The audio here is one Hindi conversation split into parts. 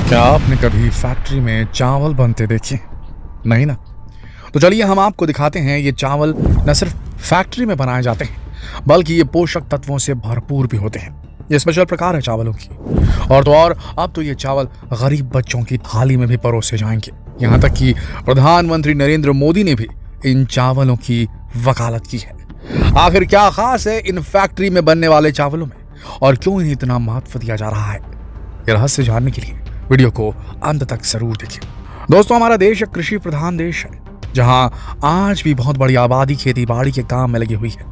क्या आपने कभी फैक्ट्री में चावल बनते देखे? नहीं ना? तो चलिए हम आपको दिखाते हैं ये चावल न सिर्फ फैक्ट्री में बनाए जाते हैं बल्कि ये पोषक तत्वों से भरपूर भी होते हैं। ये स्पेशल प्रकार है चावलों की। और तो और अब तो ये चावल गरीब बच्चों की थाली में भी परोसे जाएंगे। यहाँ तक कि प्रधानमंत्री नरेंद्र मोदी ने भी इन चावलों की वकालत की है। आखिर क्या खास है इन फैक्ट्री में बनने वाले चावलों में और क्यों इन्हें इतना महत्व दिया जा रहा है? ये रहस्य जानने के लिए वीडियो को अंत तक जरूर देखिए। दोस्तों, हमारा देश एक कृषि प्रधान देश है जहां आज भी बहुत बड़ी आबादी खेती बाड़ी के काम में लगी हुई है।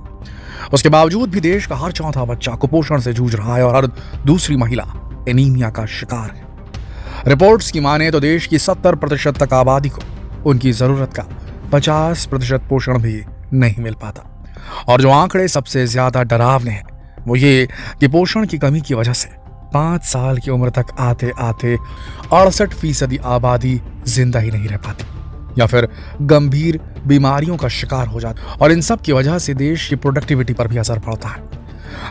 उसके बावजूद भी देश का हर चौथा बच्चा कुपोषण से जूझ रहा है और हर दूसरी महिला एनीमिया का शिकार है। रिपोर्ट्स की माने तो देश की 70% तक आबादी को उनकी जरूरत का 50% पोषण भी नहीं मिल पाता। और जो आंकड़े सबसे ज्यादा डरावने हैं वो ये कि पोषण की कमी की वजह से 5 साल की उम्र तक आते आते 68% आबादी जिंदा ही नहीं रह पाती या फिर गंभीर बीमारियों का शिकार हो जाती। और इन सब की वजह से देश की प्रोडक्टिविटी पर भी असर पड़ता है।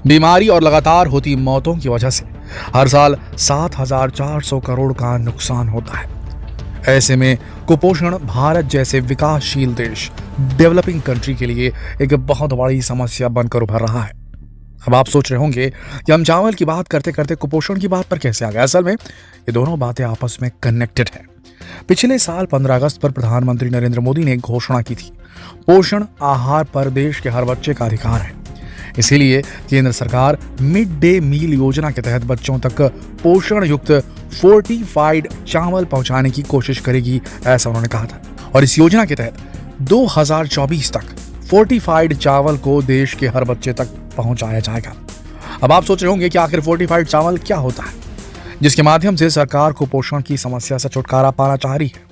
बीमारी और लगातार होती मौतों की वजह से हर साल 7,400 करोड़ का नुकसान होता है। ऐसे में कुपोषण भारत जैसे विकासशील देश, डेवलपिंग कंट्री के लिए एक बहुत बड़ी समस्या बनकर उभर रहा है। अब आप सोच रहे होंगे कि हम चावल की बात करते करते कुपोषण की बात पर कैसे आ गए। असल में ये दोनों बातें आपस में कनेक्टेड हैं। पिछले साल 15 अगस्त पर प्रधानमंत्री नरेंद्र मोदी ने एक घोषणा की थी, पोषण आहार पर देश के हर बच्चे का अधिकार है। इसीलिए केंद्र सरकार मिड डे मील योजना के तहत बच्चों तक पोषण युक्त फोर्टिफाइड चावल पहुंचाने की कोशिश करेगी, ऐसा उन्होंने कहा था। और इस योजना के तहत 2024 तक फोर्टिफाइड चावल को देश के हर बच्चे तक पहुंचाया जाएगा। अब आप सोच रहे होंगे कि आखिर फोर्टिफाइड चावल क्या होता है जिसके माध्यम से सरकार को पोषण की समस्या से छुटकारा पाना चाह रही है।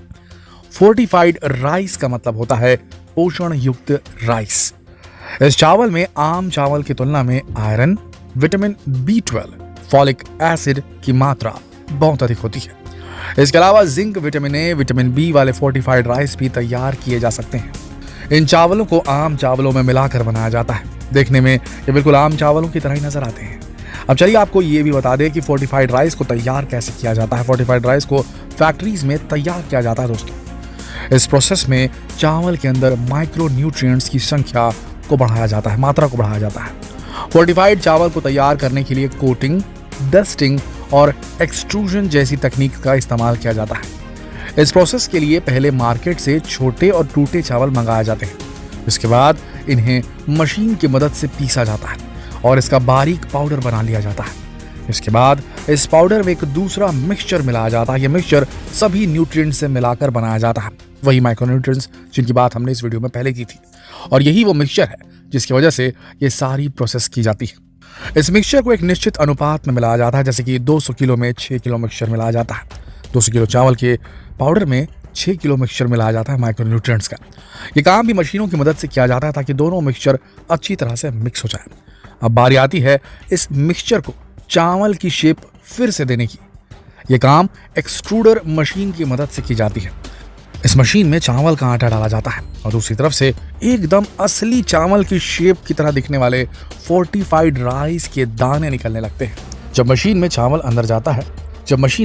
फोर्टिफाइड राइस का मतलब होता है पोषण युक्त राइस। इस चावल में आम चावल की तुलना में iron, vitamin B12, folic acid की मात्रा बहुत अधिक होती है। इसके अलावा zinc, vitamin A, vitamin B वाले फोर्टिफाइड राइस भी तैयार किए जा सकते हैं। इन चावलों को आम चावलों में मिलाकर बनाया जाता है। देखने में ये बिल्कुल आम चावलों की तरह ही नजर आते हैं। अब चलिए आपको ये भी बता दें कि फोर्टिफाइड राइस को तैयार कैसे किया जाता है। फोर्टिफाइड राइस को फैक्ट्रीज में तैयार किया जाता है। दोस्तों, इस प्रोसेस में चावल के अंदर माइक्रो न्यूट्रिएंट्स की संख्या को बढ़ाया जाता है, मात्रा को बढ़ाया जाता है। फोर्टिफाइड चावल को तैयार करने के लिए कोटिंग, डस्टिंग और एक्सट्रूजन जैसी तकनीक का इस्तेमाल किया जाता है। इस प्रोसेस के लिए पहले मार्केट से छोटे और टूटे चावल मंगाए जाते हैं। इसके बाद इन्हें मशीन की मदद से पीसा जाता है और इसका बारीक पाउडर बना लिया जाता है। इसके बाद इस पाउडर में एक दूसरा मिक्सचर मिलाया जाता है। यह मिक्सचर सभी न्यूट्रिएंट्स से मिलाकर बनाया जाता है, वही माइक्रोन्यूट्रिएंट्स जिनकी बात हमने इस वीडियो में पहले की थी। और यही वो मिक्सचर है जिसकी वजह से ये सारी प्रोसेस की जाती है। इस मिक्सचर को एक निश्चित अनुपात में मिलाया जाता है, जैसे कि 200 किलो में 6 किलो मिक्सचर मिलाया जाता है। 200 किलो चावल के पाउडर में 6 किलो मिक्सचर मिलाया जाता है माइक्रोन्यूट्रिएंट्स का। ये काम भी मशीनों की मदद से किया जाता है ताकि दोनों मिक्सचर अच्छी तरह से मिक्स हो जाए। अब बारी आती है इस मिक्सचर को चावल की शेप फिर से देने की। ये काम एक्सट्रूडर मशीन की मदद से की जाती है। इस मशीन में चावल का आटा डाला जाता है और दूसरी तरफ से एकदम असली चावल की शेप की तरह दिखने वाले फोर्टिफाइड राइस के दाने निकलने लगते हैं। जब मशीन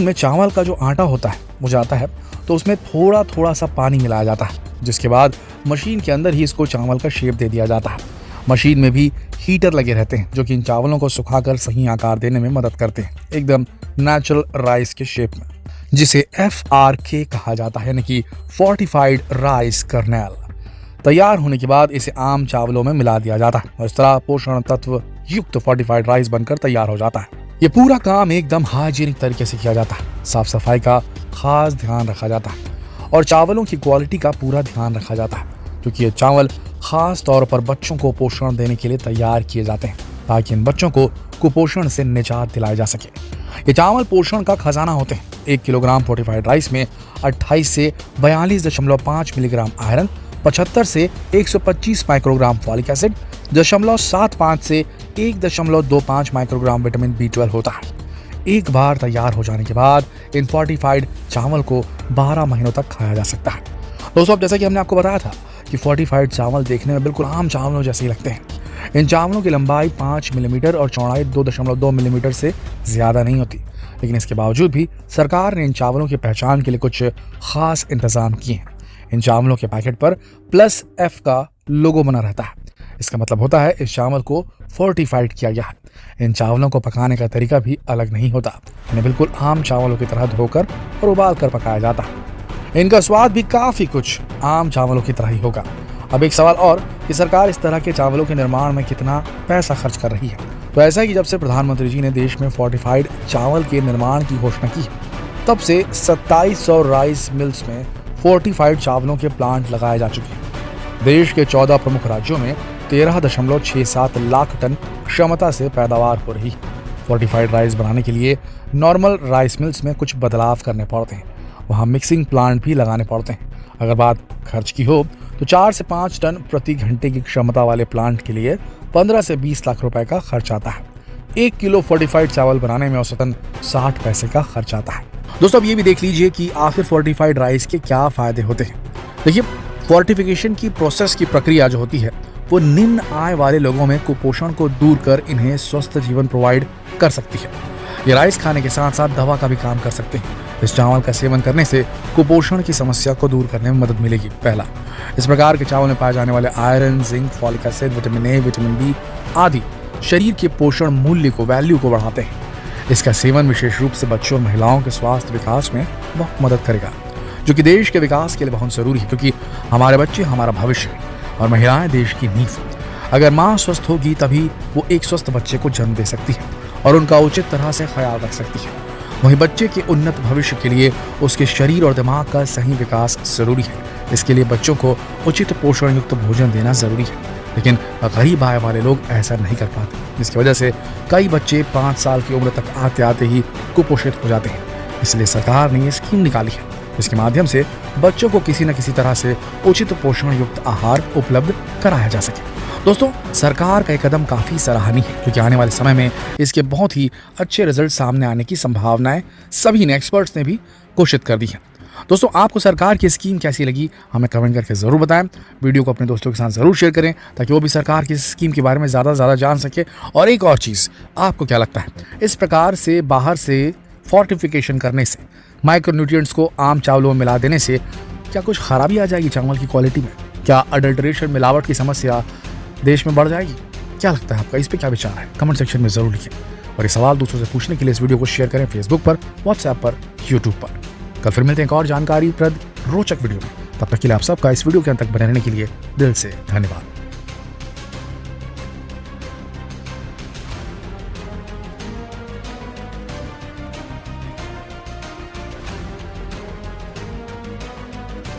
में चावल का जो आटा होता है वो जाता है तो उसमें थोड़ा थोड़ा सा पानी मिलाया जाता है, जिसके बाद मशीन के अंदर ही इसको चावल का शेप दे दिया जाता है। मशीन में भी हीटर लगे रहते हैं जो कि इन चावलों को सुखाकर सही आकार देने में मदद करते हैं, एकदम नेचुरल राइस के शेप में, जिसे FRK कहा जाता है, यानी कि फोर्टिफाइड राइस कर्नेल। तैयार होने के बाद इसे आम चावलों में मिला दिया जाता है और इस तरह पोषण तत्व युक्त फोर्टिफाइड राइस बनकर तैयार हो जाता है। ये पूरा काम एकदम हाइजीनिक तरीके से किया जाता है। साफ सफाई का खास ध्यान रखा जाता है और चावलों की क्वालिटी का पूरा ध्यान रखा जाता है, क्योंकि ये चावल खास तौर पर बच्चों को पोषण देने के लिए तैयार किए जाते हैं ताकि इन बच्चों को कुपोषण से निजात दिलाई जा सके। ये चावल पोषण का खजाना होते हैं। 1 किलोग्राम फोर्टिफाइड राइस में 28 से 42.5 मिलीग्राम आयरन, 75 से 125 माइक्रोग्राम फॉलिक एसिड, 0.75 से 1.25 माइक्रोग्राम विटामिन B12 होता है। एक बार तैयार हो जाने के बाद इन फोर्टिफाइड चावल को 12 महीनों तक खाया जा सकता है। दोस्तों, अब जैसा कि हमने आपको बताया था कि फोर्टिफाइड चावल देखने में बिल्कुल आम चावलों जैसे ही लगते हैं। इन चावलों की लंबाई 5 मिलीमीटर और चौड़ाई 2.2 मिलीमीटर से ज़्यादा नहीं होती। लेकिन इसके बावजूद भी सरकार ने इन चावलों की पहचान के लिए कुछ खास इंतजाम किए हैं। इन चावलों के पैकेट पर +F का लोगो बना रहता है। इसका मतलब होता है इस चावल को फोर्टिफाइड किया गया है। इन चावलों को पकाने का तरीका भी अलग नहीं होता। इन्हें बिल्कुल आम चावलों की तरह धोकर और उबाल कर पकाया जाता है। इनका स्वाद भी काफी कुछ आम चावलों की तरह ही होगा। अब एक सवाल और कि सरकार इस तरह के चावलों के निर्माण में कितना पैसा खर्च कर रही है। तो ऐसा है कि जब से प्रधानमंत्री जी ने देश में फोर्टिफाइड चावल के निर्माण की घोषणा की है, तब से 2700 राइस मिल्स में फोर्टिफाइड चावलों के प्लांट लगाए जा चुके हैं। देश के 14 प्रमुख राज्यों में 13.67 लाख टन क्षमता से पैदावार हो रही है। फोर्टिफाइड राइस बनाने के लिए नॉर्मल राइस मिल्स में कुछ बदलाव करने पड़ते हैं। वहाँ मिक्सिंग प्लांट भी लगाने पड़ते हैं। अगर बात खर्च की हो तो 4 से 5 टन प्रति घंटे की क्षमता वाले प्लांट के लिए 15 से 20 लाख रुपए का खर्च आता है। 1 किलो फोर्टिफाइड चावल बनाने में औसतन 60 पैसे का खर्च आता है। दोस्तों, अब ये भी देख लीजिए कि आखिर फोर्टिफाइड राइस के क्या फायदे होते हैं। देखिए, फोर्टिफिकेशन की प्रोसेस की प्रक्रिया जो होती है वो निम्न आय वाले लोगों में कुपोषण को दूर कर इन्हें स्वस्थ जीवन प्रोवाइड कर सकती है। ये राइस खाने के साथ साथ दवा का भी काम कर सकते हैं। इस चावल का सेवन करने से कुपोषण की समस्या को दूर करने में मदद मिलेगी। पहला, इस प्रकार के चावल में पाए जाने वाले iron, zinc, folic acid, vitamin A, vitamin B आदि शरीर के पोषण मूल्य को वैल्यू को बढ़ाते हैं। इसका सेवन विशेष रूप से बच्चों और महिलाओं के स्वास्थ्य विकास में बहुत मदद करेगा, जो कि देश के विकास के लिए बहुत जरूरी है, क्योंकि हमारे बच्चे हमारा भविष्य है और महिलाएं देश की नींव। अगर माँ स्वस्थ होगी तभी वो एक स्वस्थ बच्चे को जन्म दे सकती है और उनका उचित तरह से ख्याल रख सकती है। वहीं बच्चे के उन्नत भविष्य के लिए उसके शरीर और दिमाग का सही विकास जरूरी है। इसके लिए बच्चों को उचित पोषण युक्त भोजन देना जरूरी है, लेकिन गरीब आय वाले लोग ऐसा नहीं कर पाते, जिसकी वजह से कई बच्चे 5 साल की उम्र तक आते आते ही कुपोषित हो जाते हैं। इसलिए सरकार ने ये स्कीम निकाली है, जिसके माध्यम से बच्चों को किसी न किसी तरह से उचित पोषण युक्त आहार उपलब्ध कराया जा सके। दोस्तों, सरकार का ये कदम काफी सराहनीय है, क्योंकि आने वाले समय में इसके बहुत ही अच्छे रिजल्ट सामने आने की संभावनाएं सभी ने, एक्सपर्ट्स ने भी घोषित कर दी है। दोस्तों, आपको सरकार की स्कीम कैसी लगी हमें कमेंट करके जरूर बताएं। वीडियो को अपने दोस्तों के साथ जरूर शेयर करें ताकि वो भी सरकार की स्कीम के बारे में ज्यादा जान सके। और एक और चीज, आपको क्या लगता है, इस प्रकार से बाहर से फोर्टिफिकेशन करने से, माइक्रोन्यूट्रिएंट्स को आम चावलों में मिला देने से क्या कुछ खराबी आ जाएगी चावल की क्वालिटी में? क्या अडल्ट्रेशन, मिलावट की समस्या देश में बढ़ जाएगी? क्या लगता है आपका, इस पे क्या विचार है? कमेंट सेक्शन में जरूर लिखें। और ये सवाल दूसरों से पूछने के लिए इस वीडियो को शेयर करें फेसबुक पर, व्हाट्सएप पर, यूट्यूब पर। कल फिर मिलते हैं एक और जानकारी प्रद रोचक वीडियो में। तब तक के लिए आप सबका इस वीडियो के अंत तक बने रहने के लिए दिल से धन्यवाद।